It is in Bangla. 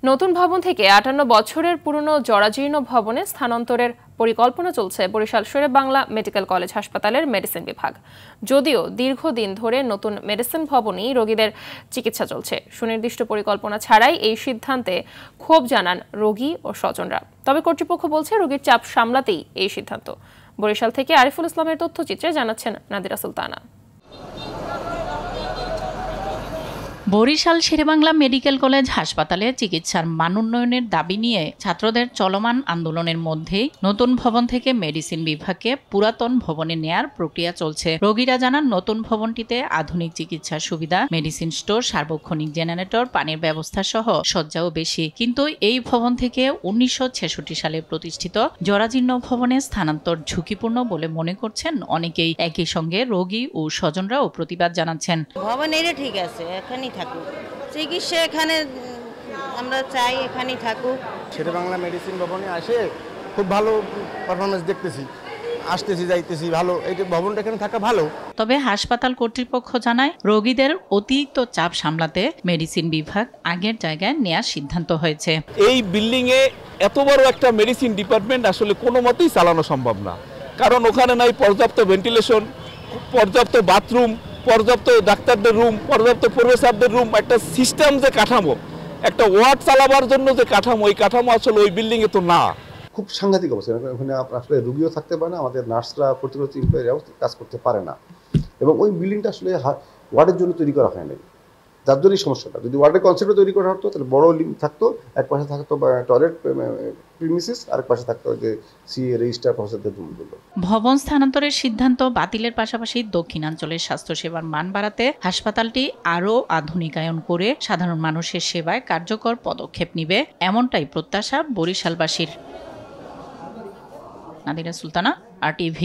নতুন ভবন থেকে ৫৮ বছরের পুরনো জরাজীর্ণ ভবনে স্থানান্তরের পরিকল্পনা চলছে বরিশাল শেরেবাংলা মেডিকেল কলেজ হাসপাতালের মেডিসিন বিভাগ। যদিও দীর্ঘদিন ধরে নতুন মেডিসিন ভবনেই রোগীদের চিকিৎসা চলছে, সুনির্দিষ্ট পরিকল্পনা ছাড়াই এই সিদ্ধান্তে ক্ষোভ জানান রোগী ও স্বজনরা। তবে কর্তৃপক্ষ বলছে রোগীর চাপ সামলাতেই এই সিদ্ধান্ত। বরিশাল থেকে আরিফুল ইসলামের তথ্যচিত্রে জানাচ্ছেন নাদিরা সুলতানা। বরিশাল শেরেবাংলা মেডিকেল কলেজ হাসপাতালে চিকিৎসার মান উন্নয়নের দাবি নিয়ে ছাত্রদের চলমান আন্দোলনের মধ্যেই নতুন ভবন থেকে মেডিসিন বিভাগকে পুরাতন ভবনে নেয়ার প্রক্রিয়া চলছে। রোগীরা জানান নতুন ভবনটিতে আধুনিক চিকিৎসার সুবিধা, মেডিসিন স্টোর, সার্বক্ষণিক জেনারেটর, পানির ব্যবস্থা সহ শয্যাও বেশি। কিন্তু এই ভবন থেকে ১৯৬৬ সালে প্রতিষ্ঠিত জরাজীর্ণ ভবনে স্থানান্তর ঝুঁকিপূর্ণ বলে মনে করছেন অনেকেই। একই সঙ্গে রোগী ও স্বজনরাও প্রতিবাদ জানাচ্ছেন। ভবন এর ঠিক আছে, এখানেই থাকুক চিকিৎসা, এখানে আমরা চাই এখানেই থাকুক। শেরেবাংলা মেডিসিন ভবনে আসে খুব ভালো পারফরমেন্স দেখতেছি, আসতেছি যাইতেছি ভালো, এই ভবনটা এখানে থাকা ভালো। তবে হাসপাতাল কর্তৃপক্ষ জানায় রোগীদের অতিরিক্ত চাপ সামলাতে মেডিসিন বিভাগ আগের জায়গায় নেওয়ার সিদ্ধান্ত হয়েছে। এই বিল্ডিং এ এত বড় একটা মেডিসিন ডিপার্টমেন্ট আসলে কোনো মতেই চালানো সম্ভব না, কারণ ওখানে নাই পর্যাপ্ত ভেন্টিলেশন, পর্যাপ্ত বাথরুম, পর্যাপ্ত ডাক্তারদের রুম, পর্যাপ্ত প্রফেসরদের রুম, একটা সিস্টেম যে কাঠামো, একটা ওয়ার্ড চালাবার জন্য যে কাঠামো, এই কাঠামো আসলে ওই বিল্ডিং এ তো না। খুব সাংঘাতিক অবস্থা, ওখানে আসলে রোগীও থাকতে পারে না, আমাদের নার্সরা কর্তৃপক্ষ এমপ্লয়িরাও কাজ করতে পারে না, এবং ওই বিল্ডিংটা আসলে ওয়ার্ডের জন্য তৈরি করা হয় নাই, যার জন্যই সমস্যাটা। যদি ওয়ার্ডের কনসেপ্টে তৈরি করা হতো তাহলে বড় লিঙ্ক থাকতো, এক পাশে থাকতো টয়লেট প্রিমিসিস, আরেক পাশে থাকতো যে সিএ রেজিস্টার প্রফেসরদের রুমগুলো। ভবন স্থানান্তরের সিদ্ধান্ত বাতিলের পাশাপাশি দক্ষিণাঞ্চলের স্বাস্থ্যসেবার মান বাড়াতে হাসপাতালটি আরও আধুনিকায়ন করে সাধারণ মানুষের সেবায় কার্যকর পদক্ষেপ নিবে, এমনটাই প্রত্যাশা বরিশালবাসীর। নাদিরা সুলতানা, RTV।